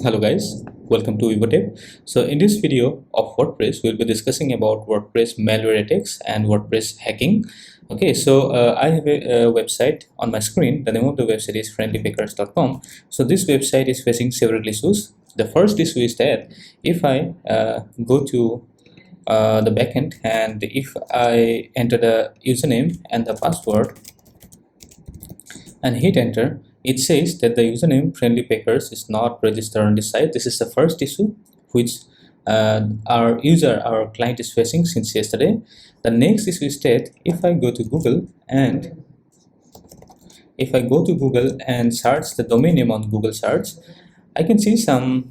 Hello guys, welcome to Vivotep. So in this video of WordPress, we'll be discussing about WordPress malware attacks and WordPress hacking. Okay, so I have a website on my screen. The name of the website is friendlypackers.com. So this website is facing several issues. The first issue is that if I go to the backend and if I enter the username and the password and hit enter, it says that the username friendly packers is not registered on this site. This is the first issue which our client is facing since yesterday. The next issue is that if I go to Google and search the domain name on Google search, I can see some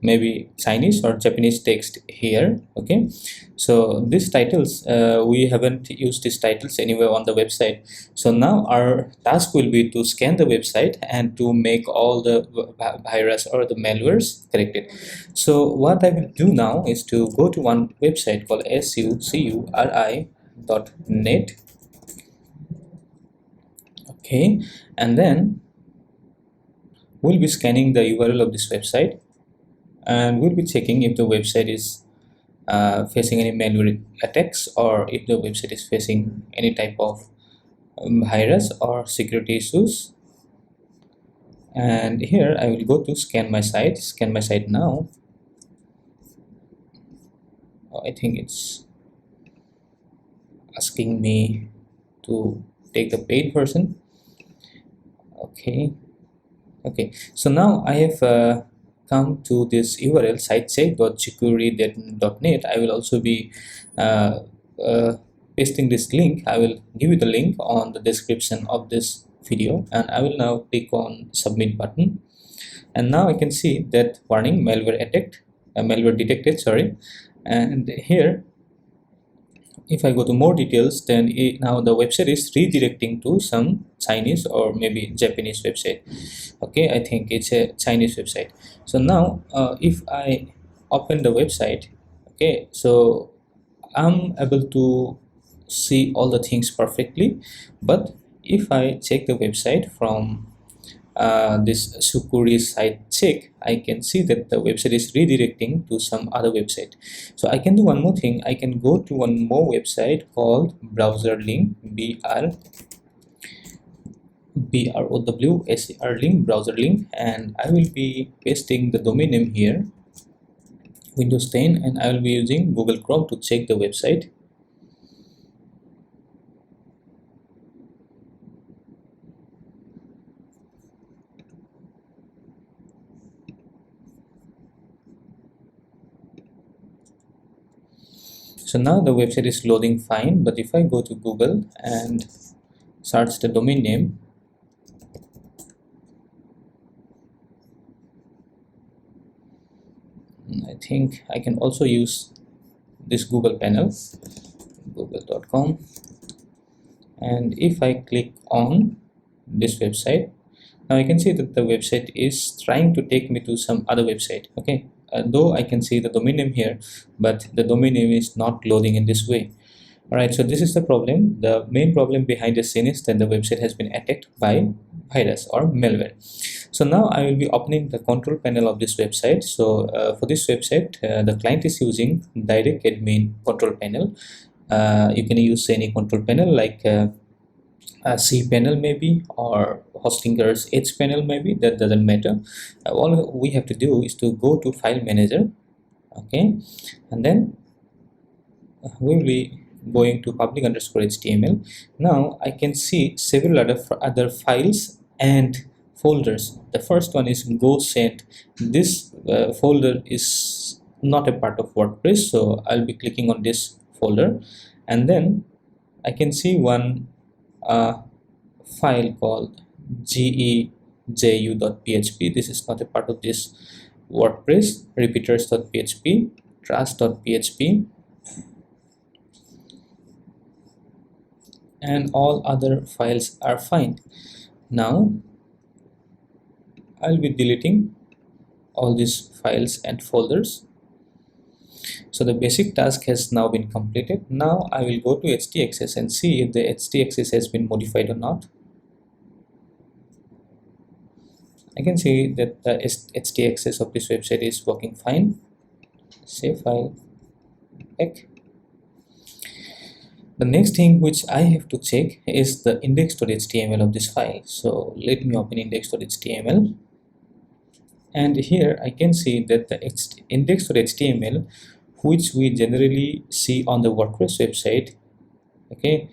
maybe Chinese or Japanese text here. Okay, so these titles, we haven't used these titles anywhere on the website. So now our task will be to scan the website and to make all the virus or the malwares corrected. So what I will do now is to go to one website called sucuri.net. Okay, and then we'll be scanning the URL of this website, and we'll be checking if the website is facing any malware attacks or if the website is facing any type of virus or security issues. And here I will go to scan my site now. I think it's asking me to take the paid version. Okay, so now I have come to this URL sitecheck.chikuri.net. I will also be pasting this link. I will give you the link on the description of this video, and I will now click on submit button, and now I can see that warning malware detected, sorry. And here if I go to more details, then now the website is redirecting to some Chinese or maybe Japanese website. Okay, I think it's a Chinese website. So now if I open the website, okay, so I'm able to see all the things perfectly. But if I check the website from this Sukuri site check, I can see that the website is redirecting to some other website. So I can do one more thing. I can go to one more website called browser link, BROWSER link, browser link, and I will be pasting the domain name here, Windows 10, and I will be using Google Chrome to check the website. So now the website is loading fine, but if I go to Google and search the domain name, I think I can also use this Google panel, google.com, and if I click on this website, now I can see that the website is trying to take me to some other website. Okay, though I can see the domain name here, but the domain name is not loading in this way. Alright, so this is the problem. The main problem behind the scene is that the website has been attacked by virus or malware. So now I will be opening the control panel of this website. So for this website, the client is using direct admin control panel. You can use any control panel like C panel maybe, or Hostinger's H panel maybe, that doesn't matter. All we have to do is to go to file manager, okay, and then we will be going to public_html. Now I can see several other files and folders. The first one is go send. This folder is not a part of WordPress, so I'll be clicking on this folder, and then I can see one file called geju.php. This is not a part of this WordPress. Repeaters.php, trust.php, and all other files are fine. Now I'll be deleting all these files and folders. So the basic task has now been completed. Now I will go to htaccess and see if the htaccess has been modified or not. I can see that the htaccess of this website is working fine. Save file, back. The next thing which I have to check is the index.html of this file. So let me open index.html, and here I can see that the index.html, which we generally see on the WordPress website, okay,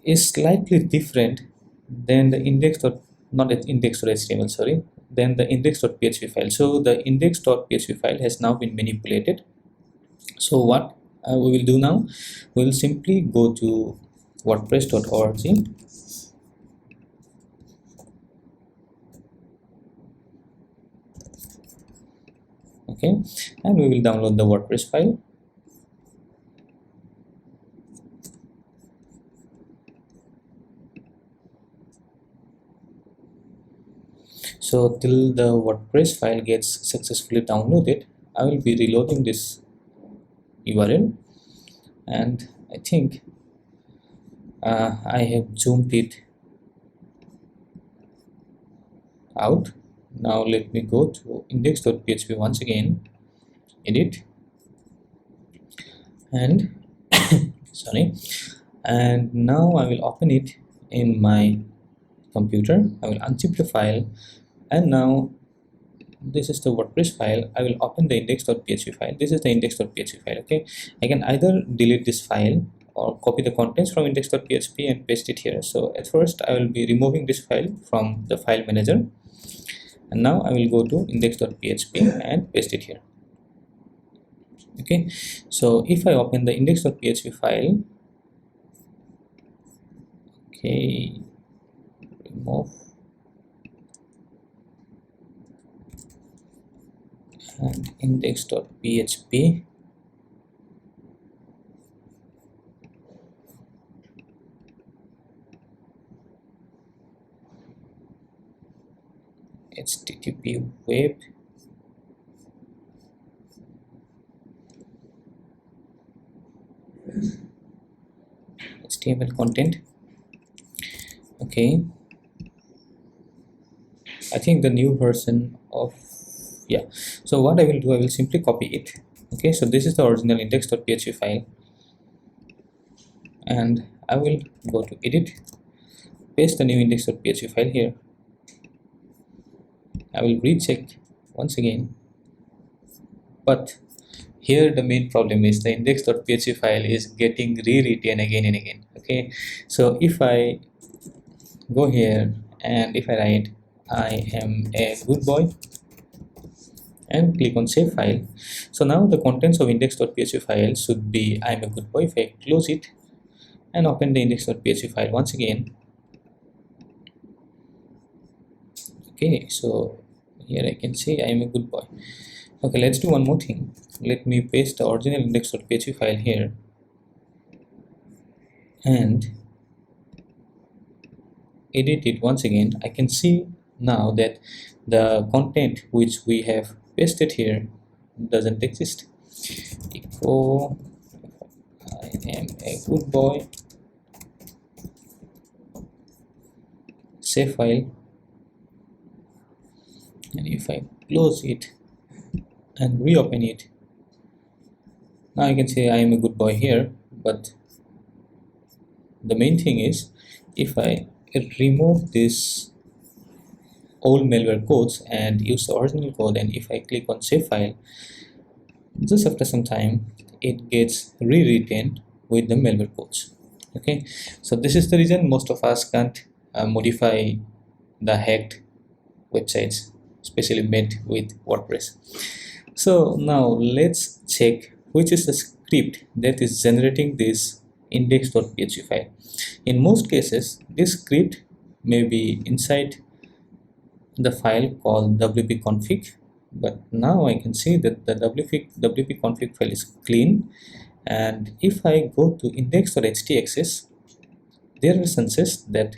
is slightly different than the index.html, sorry, than the index.php file. So the index.php file has now been manipulated. So what we will do now, we will simply go to wordpress.org, okay, and we will download the WordPress file. So till the WordPress file gets successfully downloaded, I will be reloading this URL, and I think I have zoomed it out. Now let me go to index.php once again, edit, and sorry, and now I will open it in my computer. I will unzip the file, and now this is the WordPress file. I will open the index.php file. This is the index.php file. Okay, I can either delete this file or copy the contents from index.php and paste it here. So at first I will be removing this file from the file manager, and now I will go to index.php and paste it here. Okay, so if I open the index.php file, okay, remove, and index.php, http web, HTML content. Okay, I think the new version of, yeah. So what I will do, I will simply copy it. Okay, so this is the original index.php file, and I will go to edit, paste the new index.php file here. I will recheck once again, but here the main problem is the index.php file is getting rewritten again and again. Okay, so if I go here and if I write I am a good boy and click on save file, so now the contents of index.php file should be I am a good boy. If I close it and open the index.php file once again, okay, so here I can say I am a good boy. Okay, let's do one more thing. Let me paste the original index.php file here and edit it once again. I can see now that the content which we have pasted here doesn't exist. Echo I am a good boy, save file, and if I close it and reopen it, now I can say I am a good boy here. But the main thing is, if I remove this old malware codes and use the original code, and if I click on save file, just after some time it gets rewritten with the malware codes. Okay, so this is the reason most of us can't modify the hacked websites, especially made with WordPress. So now let's check which is the script that is generating this index.php file. In most cases, this script may be inside the file called wp-config, but now I can see that the wp-config file is clean, and if I go to index.htaccess, there are chances that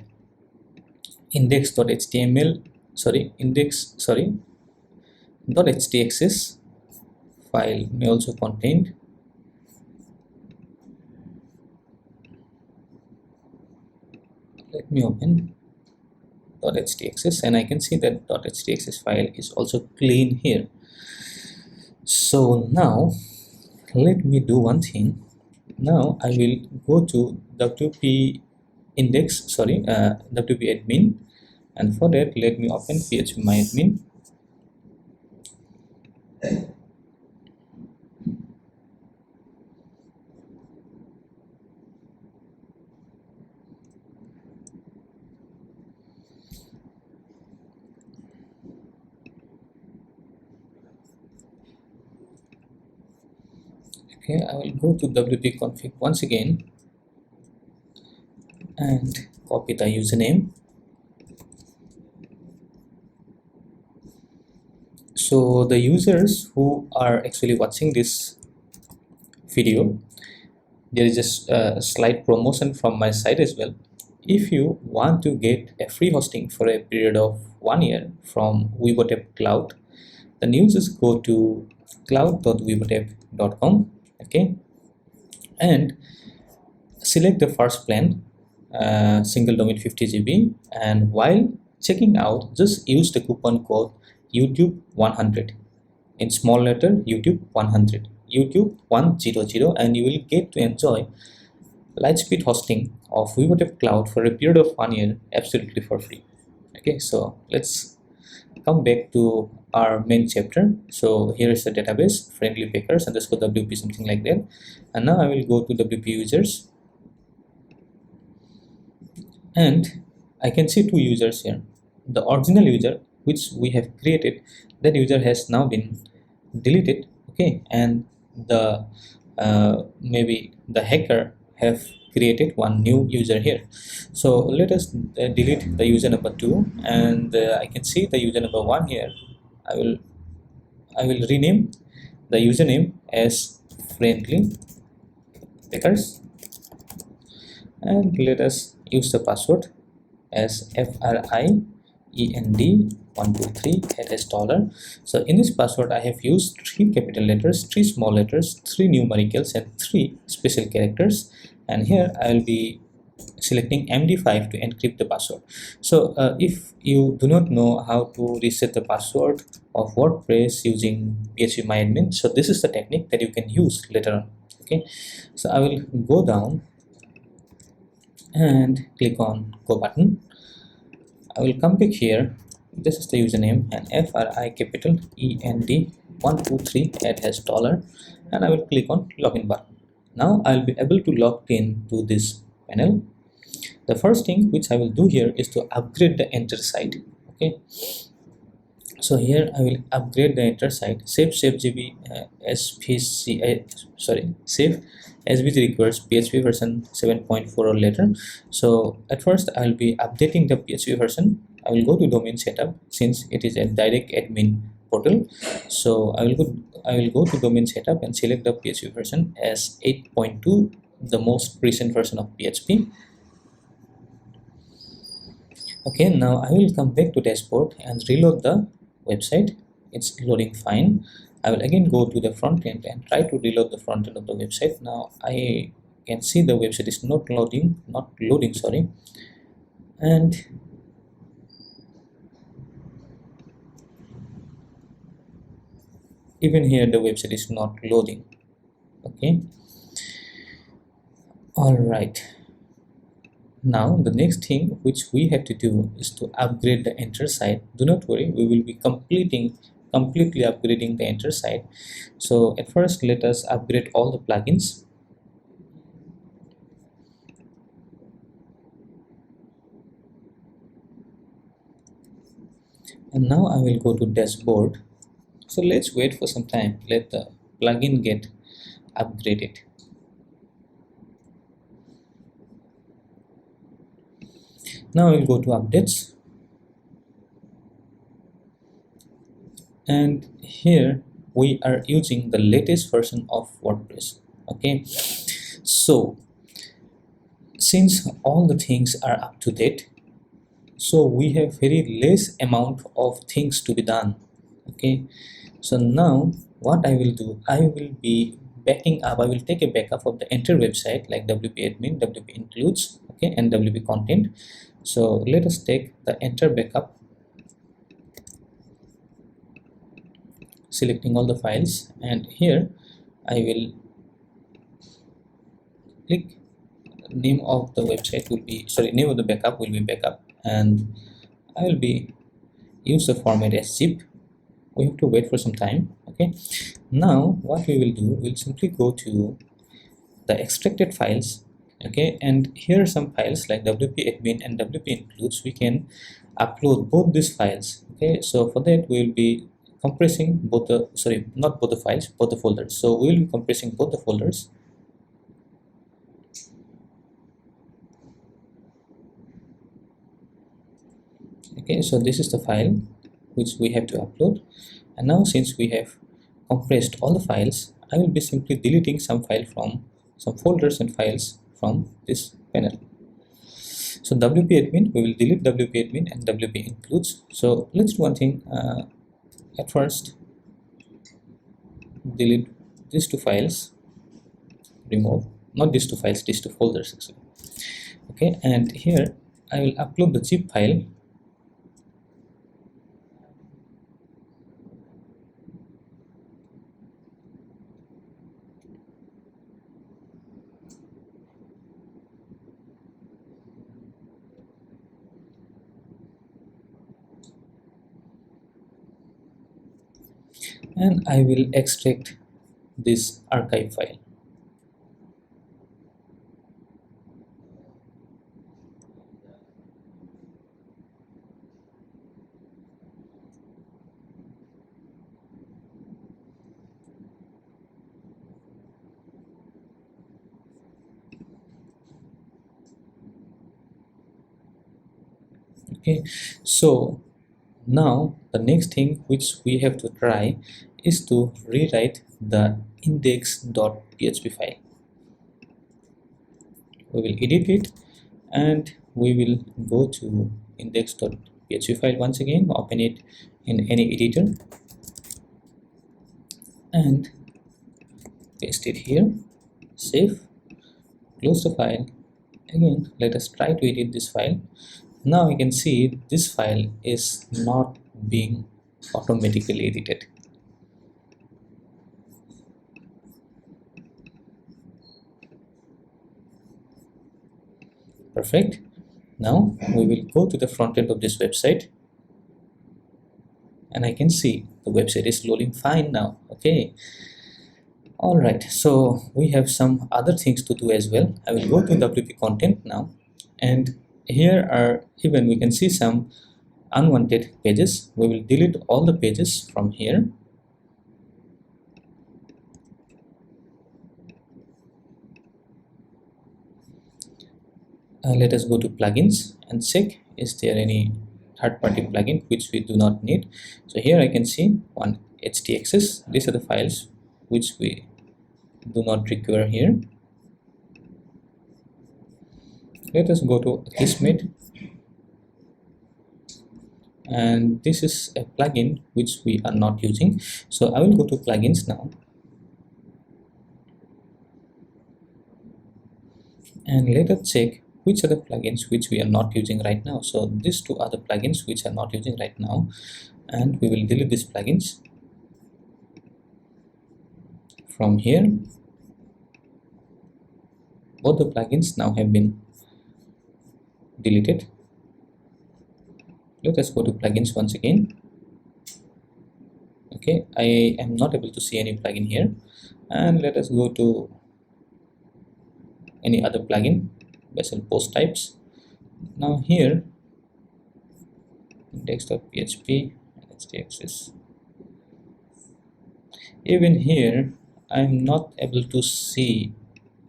.htaccess file may also contain let me open .htxs, and I can see that .htxs file is also clean here. So now let me do one thing. Now I will go to WP admin, and for that let me open phpmyadmin. Okay, I will go to wp config once again and copy the username. So the users who are actually watching this video, there is just a slight promotion from my side as well. If you want to get a free hosting for a period of 1 year from Webotep Cloud, then you just go to cloud.webotep.com, okay, and select the first plan, single domain 50 GB, and while checking out, just use the coupon code YouTube 100 in small letter, YouTube 100, YouTube 100, and you will get to enjoy Lightspeed hosting of Webotep Cloud for a period of 1 year absolutely for free. Okay, so let's come back to our main chapter. So here is the database, friendly packers underscore WP, something like that. And now I will go to WP users, and I can see two users here. The original user which we have created, that user has now been deleted, okay, and the maybe the hacker have created one new user here. So let us delete the user number 2, and I can see the user number 1 here. I will rename the username as friendly packers, and let us use the password as FRIEND123 $. So in this password I have used 3 capital letters, 3 small letters, 3 numericals, and 3 special characters, and here I will be selecting MD5 to encrypt the password. So if you do not know how to reset the password of WordPress using phpmyadmin, so this is the technique that you can use later on. Okay, so I will go down and click on go button. I will come back here. This is the username, and FRIEND123 $, and I will click on login button. Now I will be able to log in to this panel. The first thing which I will do here is to upgrade the enter site. Okay, so here I will upgrade the enter site. Save GB save SVG requires PHP version 7.4 or later. So at first I will be updating the PHP version. I will go to domain setup since it is a direct admin portal. So I will go to domain setup and select the PHP version as 8.2, the most recent version of PHP. Okay, now I will come back to dashboard and reload the website. It's loading fine. I will again go to the front end and try to reload the front end of the website. Now I can see the website is not loading, sorry. And even here the website is not loading. Okay, all right. Now the next thing which we have to do is to upgrade the enter site. Do not worry, we will be completely upgrading the enter site. So at first let us upgrade all the plugins. And now I will go to dashboard. So let's wait for some time, let the plugin get upgraded. Now I will go to updates, and here we are using the latest version of WordPress. Okay, so since all the things are up to date, so we have very less amount of things to be done. Okay, so now what I will do, I will be backing up. I will take a backup of the entire website like WP admin, WP includes, okay, and WP content. So let us take the enter backup, selecting all the files, and here I will click name of the website will be, sorry, name of the backup will be backup, and I will be use the format as zip. We have to wait for some time. Okay, now what we will do, we'll simply go to the extracted files. Okay, and here are some files like wp-admin and wp-includes. We can upload both these files. Okay, so for that we will be compressing both the, sorry, not both the files, both the folders. So we will be compressing both the folders. Okay, so this is the file which we have to upload, and now since we have compressed all the files, I will be simply deleting some file from some folders and files from this panel. So wp-admin, we will delete wp-admin and wp-includes. So let's do one thing. At first, delete these two files, remove, not these two files, these two folders actually. Okay, and here I will upload the zip file. And I will extract this archive file. Okay, so now the next thing which we have to try is to rewrite the index.php file. We will edit it and we will go to index.php file once again, open it in any editor and paste it here, save, close the file. Again, let us try to edit this file. Now you can see this file is not being automatically edited. Perfect. Now we will go to the front end of this website, and I can see the website is loading fine now. Okay. All right. So we have some other things to do as well. I will go to WP content now, and here are, even we can see some unwanted pages. We will delete all the pages from here. Let us go to plugins and check is there any third-party plugin which we do not need. So here I can see one htxs. These are the files which we do not require here. Let us go to Kismet, and this is a plugin which we are not using. So I will go to plugins now, and let us check which are the plugins which we are not using right now. So these two are the plugins which are not using right now, and we will delete these plugins from here. Both the plugins now have been deleted. Let us go to plugins once again. Okay, I am not able to see any plugin here, and let us go to any other plugin, Vessel post types. Now here index.php and htxs. Even here I'm not able to see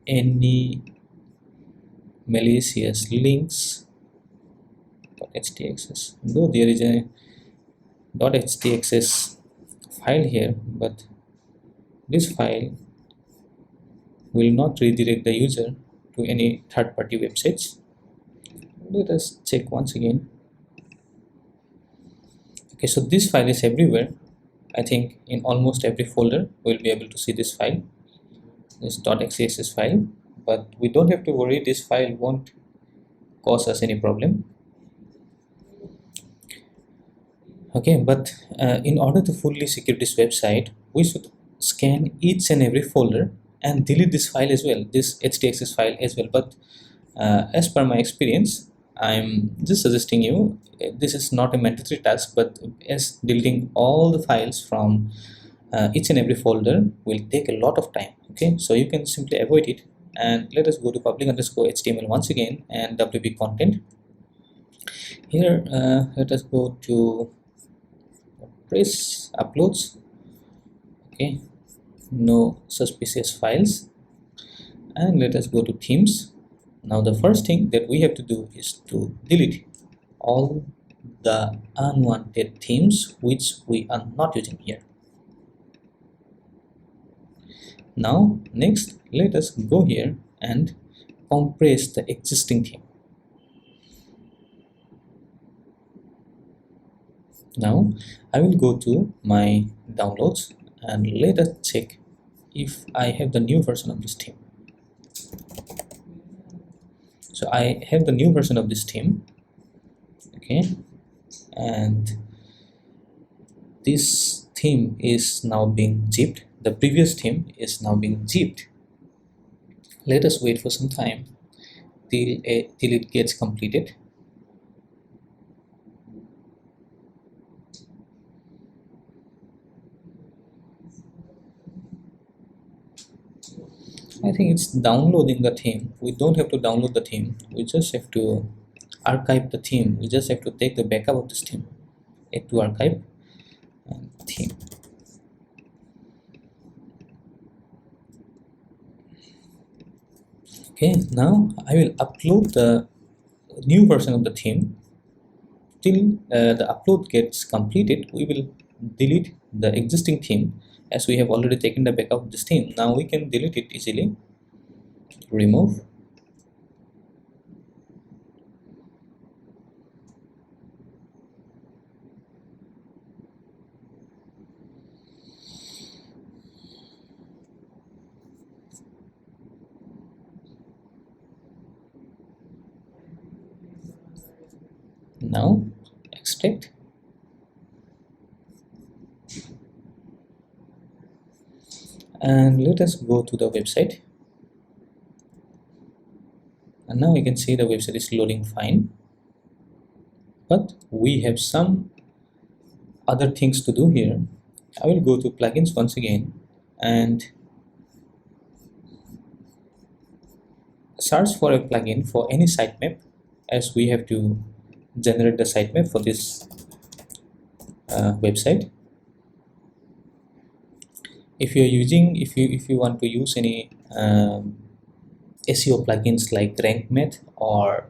any malicious links .htxs, though there is a .htxs file here, but this file will not redirect the user to any third-party websites. Let us check once again. Okay, so this file is everywhere. I think in almost every folder we'll be able to see this file, this .xcss file, but we don't have to worry, this file won't cause us any problem. Okay, but in order to fully secure this website, we should scan each and every folder and delete this file as well, this htaccess file as well. But as per my experience, I'm just suggesting you, this is not a mandatory task, but as deleting all the files from each and every folder will take a lot of time. Okay, so you can simply avoid it. And let us go to public underscore HTML once again and WP content. Here, let us go to press uploads. Okay, no suspicious files, and let us go to themes. Now the first thing that we have to do is to delete all the unwanted themes which we are not using here. Now next, let us go here and compress the existing theme. Now I will go to my downloads and let us check if I have the new version of this theme. So I have the new version of this theme. Okay, and this theme is now being zipped. The previous theme is now being zipped. Let us wait for some time till it gets completed. I think it's downloading the theme. We don't have to download the theme. We just have to archive the theme. We just have to take the backup of this theme. Add to archive and theme. Okay, now I will upload the new version of the theme. Till the upload gets completed, we will delete the existing theme, as we have already taken the backup of this theme. Now we can delete it easily. Remove. Now extract. And let us go to the website. And now you can see the website is loading fine. But we have some other things to do here. I will go to plugins once again and search for a plugin for any sitemap, as we have to generate the sitemap for this website. If you want to use any SEO plugins like RankMath or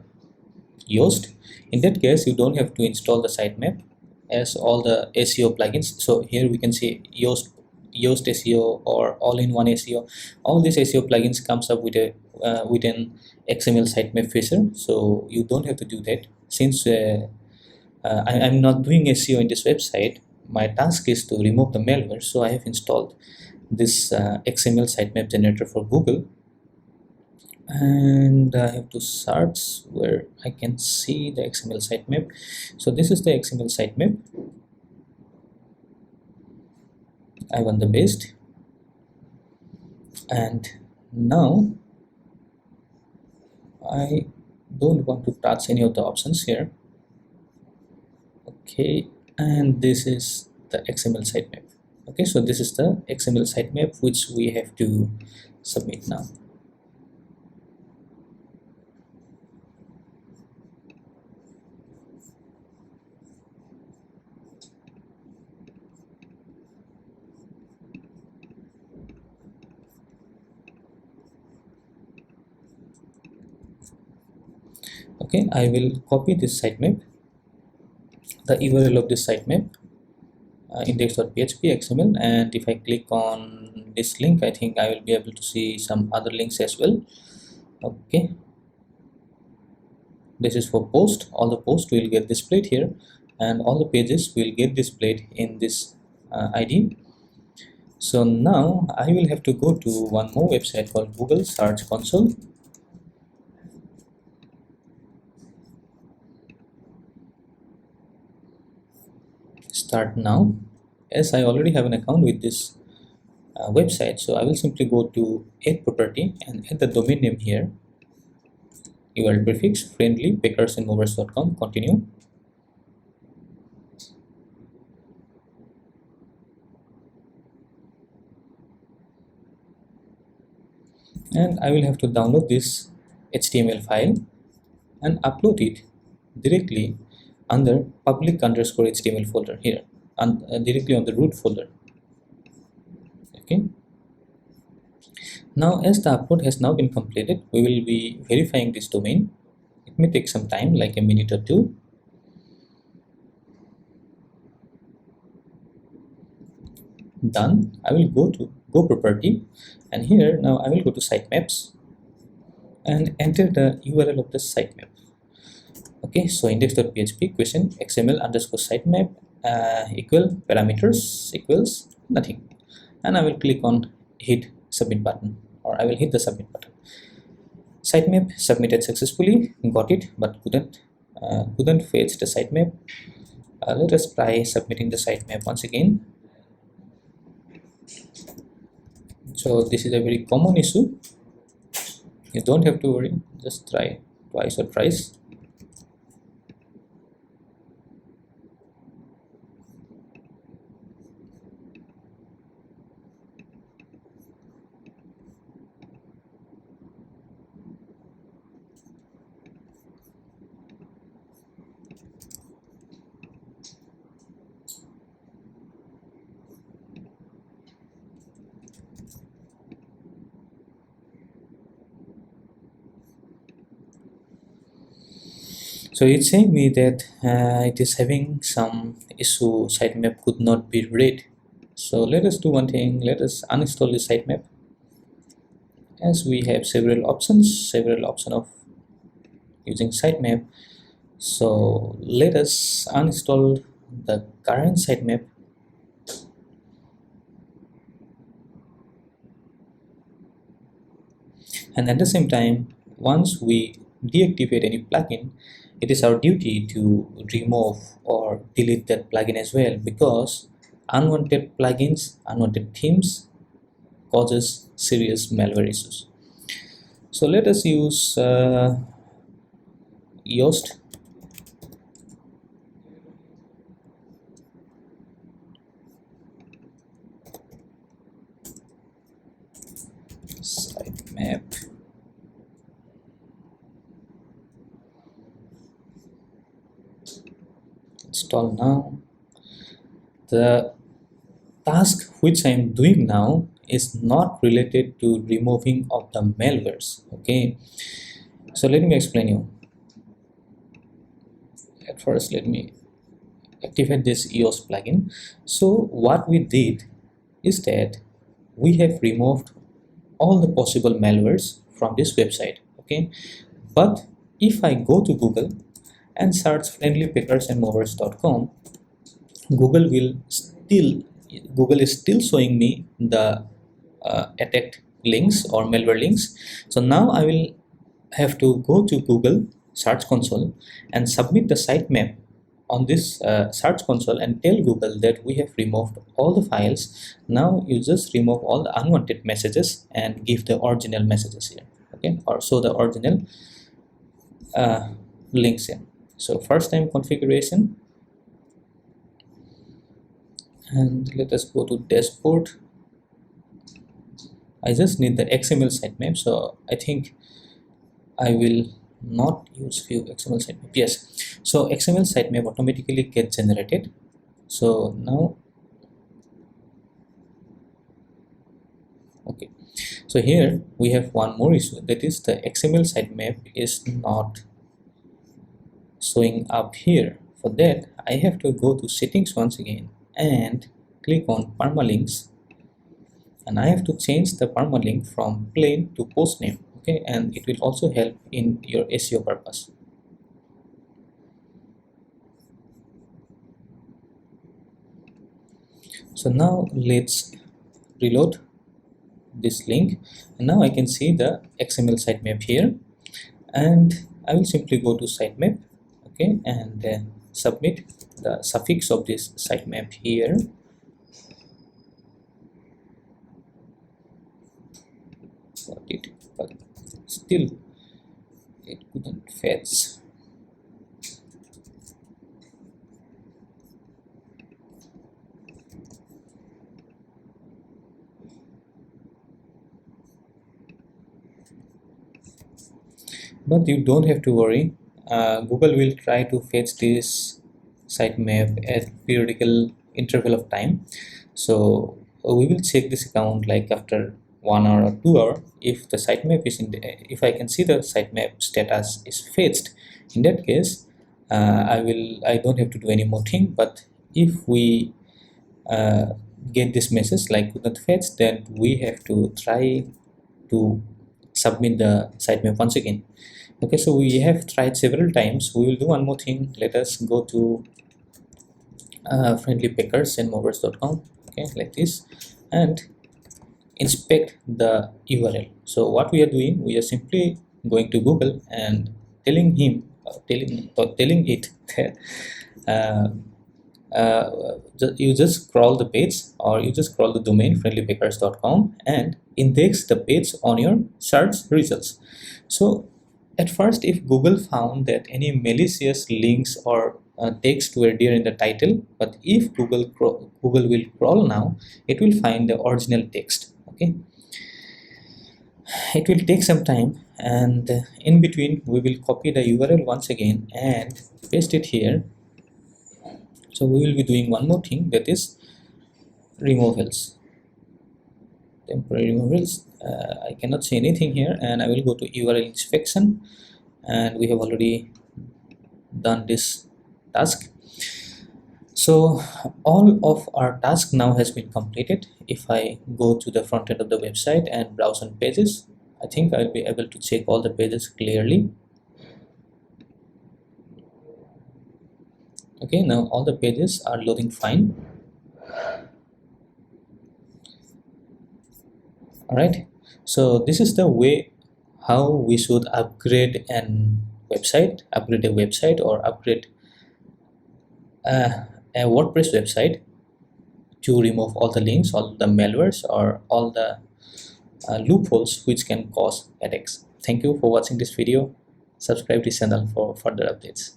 Yoast, in that case you don't have to install the sitemap, as all the SEO plugins. So here we can see Yoast SEO or all-in-one SEO. All these SEO plugins comes up with a with an XML sitemap feature, so you don't have to do that. Since I'm not doing SEO in this website, my task is to remove the malware, so I have installed this XML sitemap generator for Google. And I have to search where I can see the XML sitemap. So this is the XML sitemap. I want the best, and now I don't want to touch any of the options here. Okay, and this is the XML sitemap. Okay, so this is the XML sitemap which we have to submit now. Okay, I will copy this sitemap, the URL of this sitemap, index.php XML, and if I click on this link, I think I will be able to see some other links as well. Okay, this is for post. All the posts will get displayed here, and all the pages will get displayed in this ID. So now I will have to go to one more website called Google Search Console. start now. As I already have an account with this website, so I will simply go to add property and add the domain name here. URL prefix friendly packersandmovers.com. Continue. And I will have to download this HTML file and upload it directly under public_HTML folder here, and directly on the root folder. Okay. Now, as the upload has now been completed, we will be verifying this domain. It may take some time, like a minute or two. Done. I will go to Go Property, and here now I will go to Sitemaps and enter the URL of the sitemap. Okay, so index.php question xml underscore sitemap equal parameters equals nothing, and I will click on hit submit button, or I will hit the submit button. Sitemap submitted successfully, got it, but couldn't fetch the sitemap. Let us try submitting the sitemap once again. So this is a very common issue. You don't have to worry, just try twice or thrice. So it's saying me that it is having some issue, sitemap could not be read. So let us do one thing, let us uninstall the sitemap, as we have several options of using sitemap. So let us uninstall the current sitemap. And at the same time, once we deactivate any plugin, it is our duty to remove or delete that plugin as well, because unwanted plugins, unwanted themes causes serious malware issues. So let us use Yoast. Sitemap. Install now. The task which I am doing now is not related to removing of the malwares. Okay, so let me explain you. At first, let me activate this Yoast plugin. So what we did is that we have removed all the possible malwares from this website. Okay, but if I go to Google and search friendlypackersandmovers.com, Google is still showing me the attacked links or malware links. So now I will have to go to Google Search Console and submit the sitemap on this Search Console and tell Google that we have removed all the files. Now you just remove all the unwanted messages and give the original messages here. Okay, or show the original links in. So first time configuration, and let us go to dashboard. I just need the XML sitemap, so I think I will not use view XML sitemap. Yes, so XML sitemap automatically gets generated. So now, okay, so here we have one more issue, that is the XML sitemap is not showing up here. For that, I have to go to settings once again and click on permalinks, and I have to change the permalink from plain to post name. Okay, and it will also help in your SEO purpose. So now let's reload this link, and now I can see the XML sitemap here, and I will simply go to sitemap, okay, and then submit. the suffix of this sitemap here. But still it couldn't fetch. But you don't have to worry. Google will try to fetch this sitemap at periodical interval of time. So we will check this account like after 1 hour or 2 hour. If the sitemap is if I can see the sitemap status is fetched, in that case I don't have to do any more thing. But if we get this message like could not fetch, then we have to try to submit the sitemap once again. Okay, so we have tried several times. We will do one more thing. Let us go to friendlypackers.com, okay, like this, and inspect the URL. So what we are doing, we are simply going to Google and telling him telling it that you just scroll the page, or you just scroll the domain friendlypackers.com and index the page on your search results. So at first, if Google found that any malicious links or text were there in the title, but if Google will crawl now, it will find the original text. Okay, it will take some time, and in between we will copy the URL once again and paste it here. So we will be doing one more thing, that is removals, temporary removals. I cannot say anything here, and I will go to URL inspection, and we have already done this task. So all of our task now has been completed. If I go to the front end of the website and browse on pages, I think I'll be able to check all the pages clearly. Okay, now all the pages are loading fine. Alright, so this is the way how we should upgrade a website, or upgrade a WordPress website to remove all the links, all the malwares, or all the loopholes which can cause attacks. Thank you for watching this video. Subscribe to this channel for further updates.